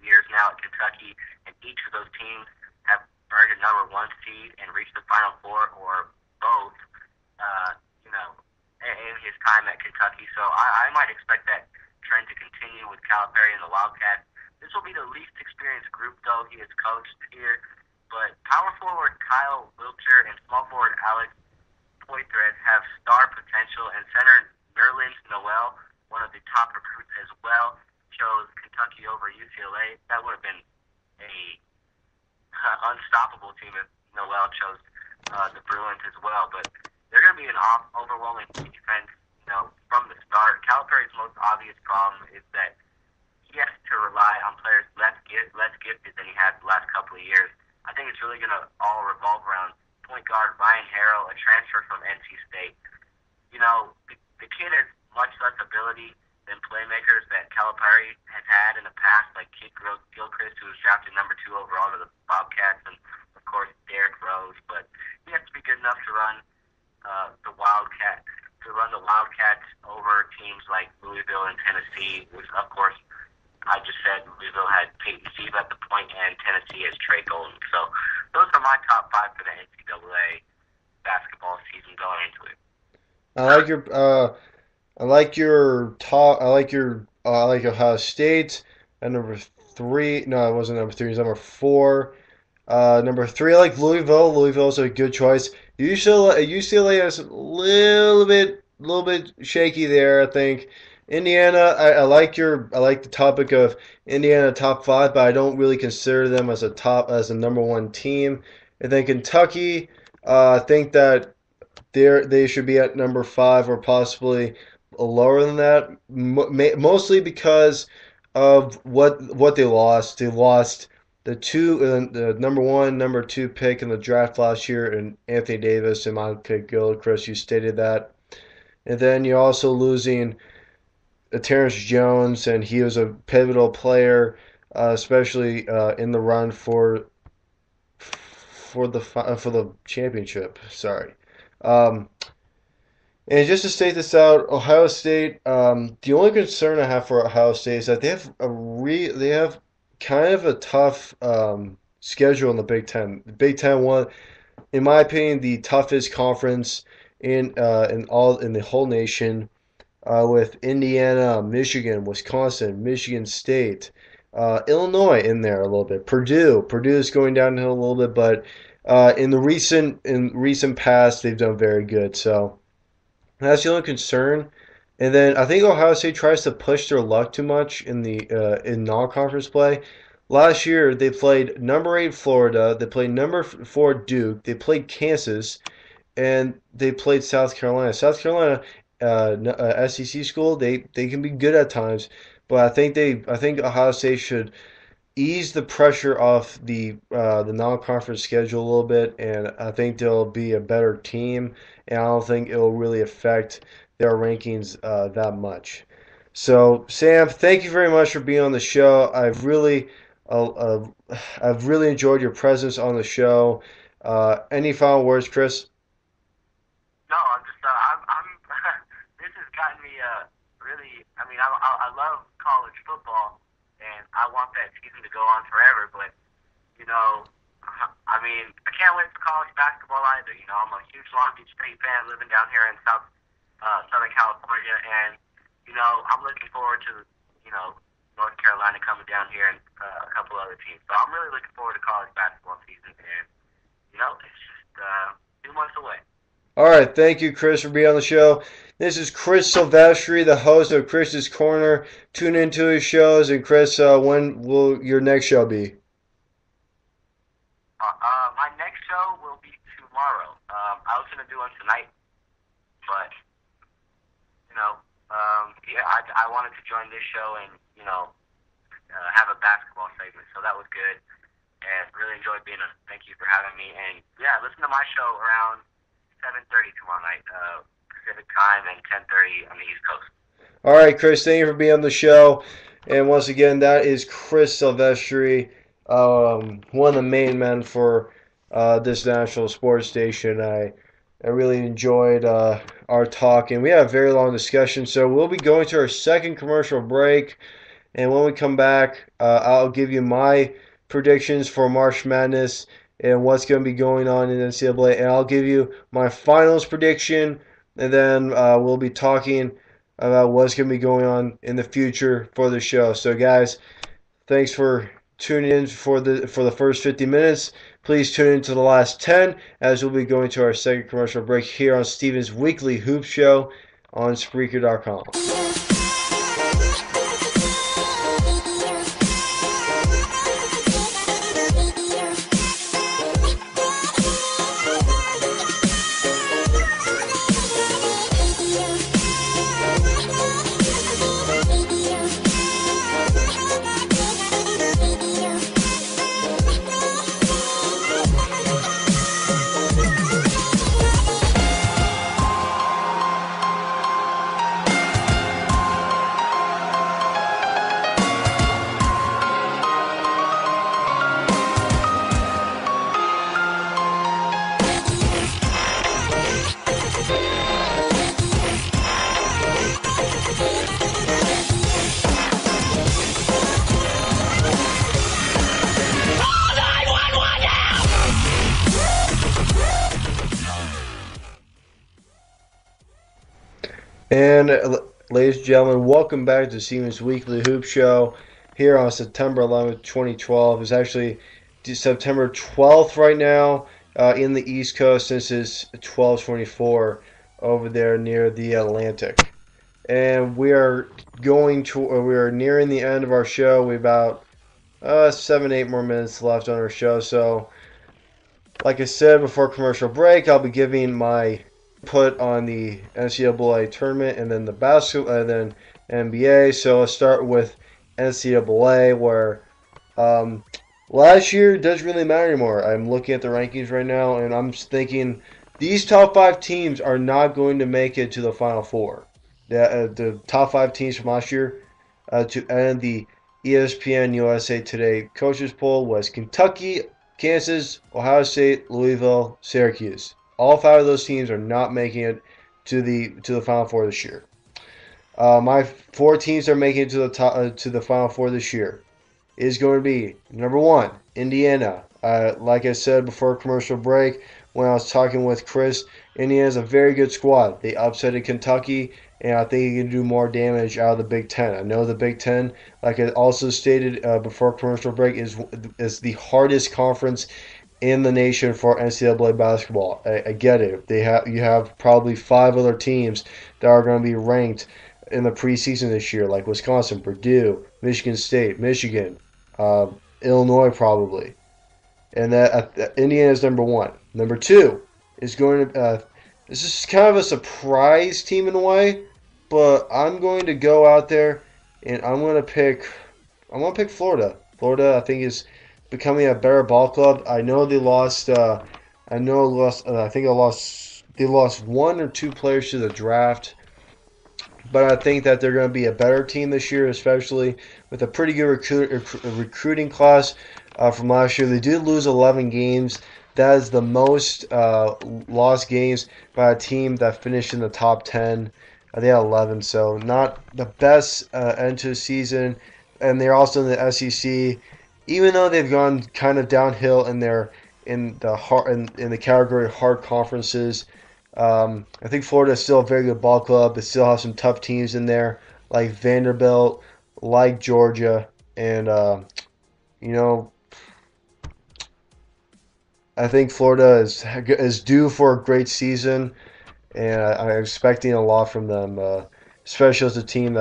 years now at Kentucky, and each of those teams have earned a number one seed and reached the Final Four or both. Uh, you know, in his time at Kentucky, so I might expect that trend to continue with Calipari and the Wildcats. This will be the least experienced group, though, he has coached here. But power forward Kyle Wiltshire and small forward Alex Poitras have star potential, and center Nerlens Noel, one of the top recruits as well, chose Kentucky over UCLA. That would have been a unstoppable team if Noel chose the Bruins as well. But they're going to be an overwhelming defense, from the start. Calipari's most obvious problem is that he has to rely on players less gifted than he had the last couple of years. I think it's really going to all revolve around point guard Ryan Harrell, a transfer from NC State. The kid has much less ability than playmakers that Calipari has had in the past, like Kid Gilchrist, who was drafted number 2 overall to the Bobcats, and of course Derrick Rose. But he has to be good enough to run the Wildcats over teams like Louisville and Tennessee, which of course I just said Louisville had Peyton Sieve at the point and Tennessee has Trey Golden. So those are my top 5 for the NCAA basketball season going into it. I like Ohio State at number 3. No, it wasn't number 3. It was number 4. Number 3, I like Louisville. Louisville's a good choice. UCLA is a little bit shaky there, I think. Indiana, I like the topic of Indiana top 5, but I don't really consider them as a number 1 team. And then Kentucky, I think that they should be at number 5 or possibly lower than that, mostly because of what they lost. They lost the number 1, number 2 pick in the draft last year, and Anthony Davis and Monica Gilchrist. You stated that, and then you're also losing Terrence Jones, and he was a pivotal player, especially in the run for the championship. Sorry. And just to state this out, Ohio State. The only concern I have for Ohio State is that they have kind of a tough schedule in the Big Ten. The Big Ten, one, in my opinion, the toughest conference in the whole nation, with Indiana, Michigan, Wisconsin, Michigan State, Illinois in there a little bit. Purdue is going downhill a little bit, but in recent past they've done very good. So that's the only concern. And then I think Ohio State tries to push their luck too much in non-conference play. Last year they played number 8 Florida, they played number 4 Duke, they played Kansas, and they played South Carolina. South Carolina, SEC school, they can be good at times, but I think Ohio State should ease the pressure off the non-conference schedule a little bit, and I think they'll be a better team, and I don't think it'll really affect their rankings that much. So, Sam, thank you very much for being on the show. I've really enjoyed your presence on the show. Any final words, Chris? No, I'm just I'm this has gotten me really. I mean, I love college football, and I want that season to go on forever. But I mean, I can't wait for college basketball either. I'm a huge Long Beach State fan, living down here in Southern California, and I'm looking forward to North Carolina coming down here and a couple other teams. So I'm really looking forward to college basketball season, and it's just 2 months away. All right, thank you, Chris, for being on the show. This is Chris Silvestri, the host of Chris's Corner. Tune into his shows. And Chris, when will your next show be? My next show will be tomorrow. I was going to do one tonight, but I wanted to join this show and have a basketball segment, so that was good. And really enjoyed being on. Thank you for having me. And yeah, listen to my show around 7:30 tomorrow night, Pacific time, and 10:30 on the East Coast. All right, Chris, thank you for being on the show. And once again, that is Chris Silvestri, one of the main men for this national sports station. I really enjoyed our talk, and we had a very long discussion. So we'll be going to our second commercial break. And when we come back, I'll give you my predictions for March Madness and what's going to be going on in NCAA, and I'll give you my finals prediction, and then we'll be talking about what's going to be going on in the future for the show. So, guys, thanks for tuning in for the first 50 minutes. Please tune in to the last 10 as we'll be going to our second commercial break here on Steven's Weekly Hoop Show on Spreaker.com. And ladies and gentlemen, welcome back to Siemens Weekly Hoop Show here on September 11th, 2012. It's actually September 12th right now in the East Coast since it's 12:24 over there near the Atlantic. And we are nearing the end of our show. We have about 7, 8 more minutes left on our show. So like I said before commercial break, I'll be giving my input on the NCAA tournament and then the basketball and then NBA. So let's start with NCAA, where um, last year doesn't really matter anymore. I'm looking at the rankings right now, and I'm thinking these top five teams are not going to make it to the Final Four. The top five teams from last year to end the ESPN USA Today coaches poll was Kentucky, Kansas, Ohio State, Louisville, Syracuse. All five of those teams are not making it to the Final Four this year. My four teams that are making it to the Final Four this year is going to be number one, Indiana. Like I said before commercial break, when I was talking with Chris, Indiana's a very good squad. They upsetted Kentucky, and I think you can do more damage out of the Big Ten. I know the Big Ten, like I also stated before commercial break, is the hardest conference in the nation for NCAA basketball. I get it. You have probably five other teams that are going to be ranked in the preseason this year, like Wisconsin, Purdue, Michigan State, Michigan, uh, Illinois probably, and that Indiana is number one. Number two is going to this is kind of a surprise team in a way, but I'm going to go out there and I'm going to pick Florida. Florida, I think, is becoming a better ball club. I know they lost. I know lost. I think I lost. They lost one or two players to the draft, but I think that they're going to be a better team this year, especially with a pretty good recruiting class from last year. They did lose 11 games. That is the most lost games by a team that finished in the top 10. They had 11, so not the best end to the season. And they're also in the SEC, even though they've gone kind of downhill in the category of hard conferences. I think Florida is still a very good ball club. They still have some tough teams in there, like Vanderbilt, like Georgia, and you know, I think Florida is due for a great season, and I'm expecting a lot from them, especially as a team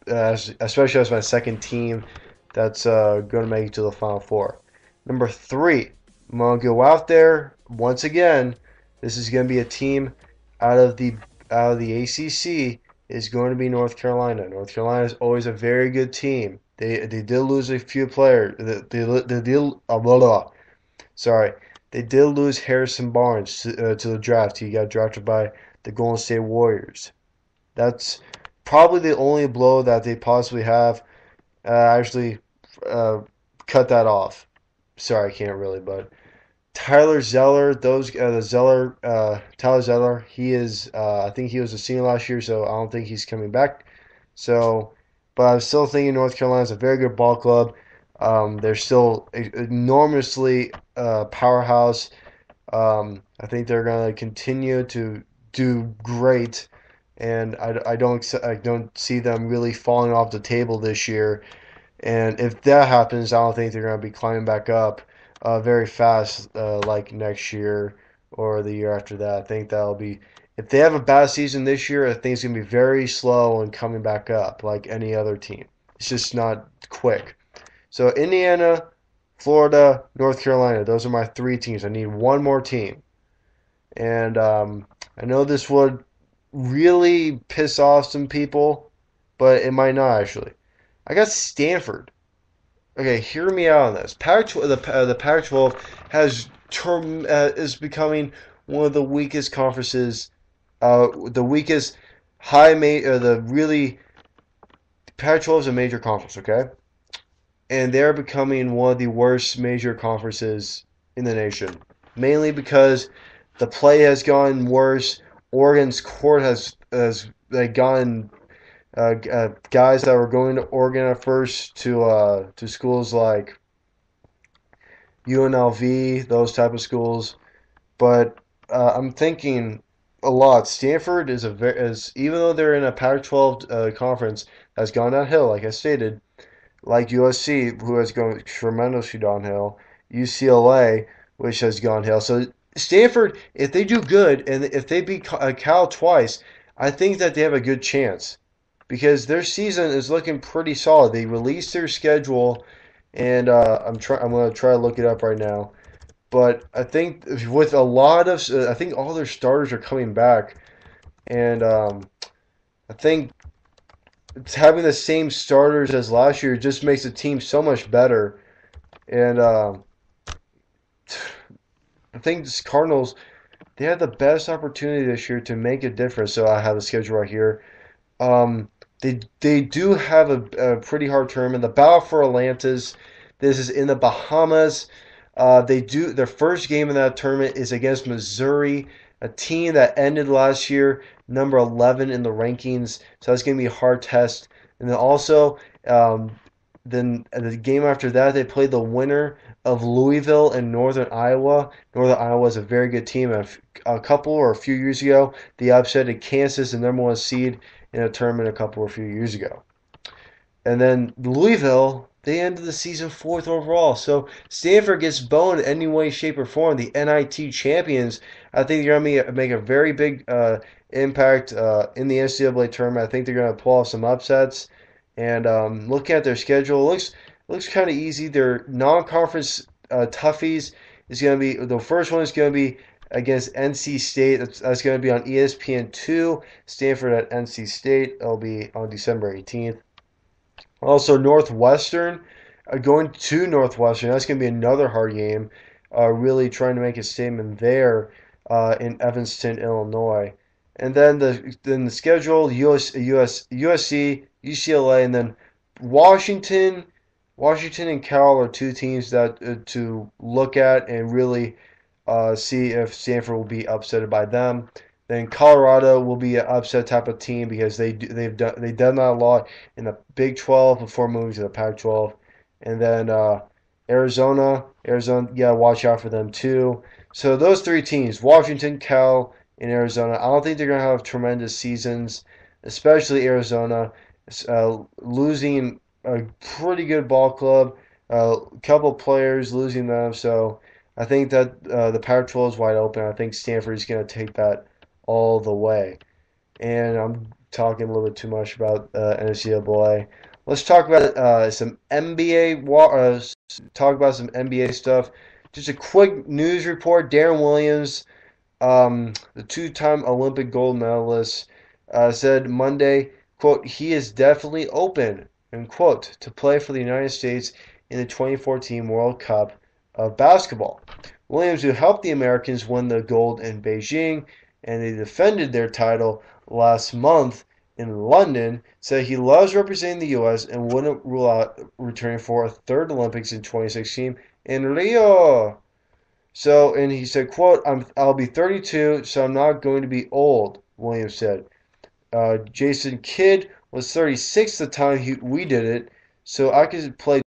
especially as my second team that's going to make it to the Final Four. Number three, I'm going to go out there once again. This is going to be a team out of the ACC. Is going to be North Carolina. North Carolina is always a very good team. They did lose a few players. They did sorry. They did lose Harrison Barnes to the draft. He got drafted by the Golden State Warriors. That's probably the only blow that they possibly have. Actually, cut that off. Sorry, I can't really, but Tyler Zeller, Tyler Zeller, he is. I think he was a senior last year, so I don't think he's coming back. So but I'm still thinking North Carolina is a very good ball club. They're still enormously powerhouse. I think they're going to continue to do great, and I don't see them really falling off the table this year. And if that happens, I don't think they're going to be climbing back up very fast like next year or the year after that. I think that'll be if they have a bad season this year, I think it's going to be very slow and coming back up like any other team. It's just not quick. So Indiana, Florida, North Carolina, those are my three teams. I need one more team. And I know this would really piss off some people, but it might not actually. I got Stanford. Okay, hear me out on this. The Pac-12 is becoming one of the weakest conferences. The weakest the really Pac-12 is a major conference, okay, and they're becoming one of the worst major conferences in the nation, mainly because the play has gotten worse. Oregon's court has like gotten guys that were going to Oregon at first to schools like UNLV, those type of schools. But I'm thinking a lot. Stanford is even though they're in a Pac-12 conference has gone downhill, like I stated, like USC, who has gone tremendously downhill, UCLA, which has gone downhill. So Stanford, if they do good and if they beat Cal twice, I think that they have a good chance because their season is looking pretty solid. They released their schedule, and I'm going to try to look it up right now. But I think with a lot of, I think all their starters are coming back, and I think having the same starters as last year just makes the team so much better. And I think the Cardinals they had the best opportunity this year to make a difference. So I have the schedule right here. Um, they do have a pretty hard tournament. The Battle for Atlantis. This is in the Bahamas. They do their first game in that tournament is against Missouri, a team that ended last year number 11 in the rankings. So that's going to be a hard test. And then also, then the game after that, they played the winner of Louisville and Northern Iowa. Northern Iowa is a very good team. A couple or a few years ago, they upset Kansas, the number one seed in a tournament a couple or few years ago. And then Louisville, they ended the season fourth overall. So Stanford gets boned in any way, shape, or form. The NIT champions, I think they're going to make a very big impact in the NCAA tournament. I think they're going to pull off some upsets. And looking at their schedule, it looks kind of easy. Their non-conference toughies is going to be the first one is going to be against NC State. That's going to be on ESPN2. Stanford at NC State. It'll be on December 18th. Also, Northwestern, going to Northwestern, that's going to be another hard game. Really trying to make a statement there in Evanston, Illinois. And then the schedule: USC, UCLA, and then Washington. Washington and Cal are two teams that to look at and really see if Stanford will be upset by them. Then Colorado will be an upset type of team because they've done that a lot in the Big 12 before moving to the Pac-12. And then Arizona, yeah, watch out for them too. So those three teams, Washington, Cal, and Arizona, I don't think they're going to have tremendous seasons, especially Arizona, losing a pretty good ball club, a couple players losing them. So I think that the Pac-12 is wide open. I think Stanford is going to take that all the way. And I'm talking a little bit too much about NCAA. Let's talk about some NBA. Talk about some NBA stuff. Just a quick news report. Darren Williams, the two-time Olympic gold medalist, said Monday, quote, he is definitely open, end quote, to play for the United States in the 2014 World Cup of basketball. Williams, who helped the Americans win the gold in Beijing, and they defended their title last month in London, said he loves representing the U.S. and wouldn't rule out returning for a third Olympics in 2016 in Rio. So, and he said, quote, I'll be 32, so I'm not going to be old, Williams said. Jason Kidd was 36 the time we did it, so I could play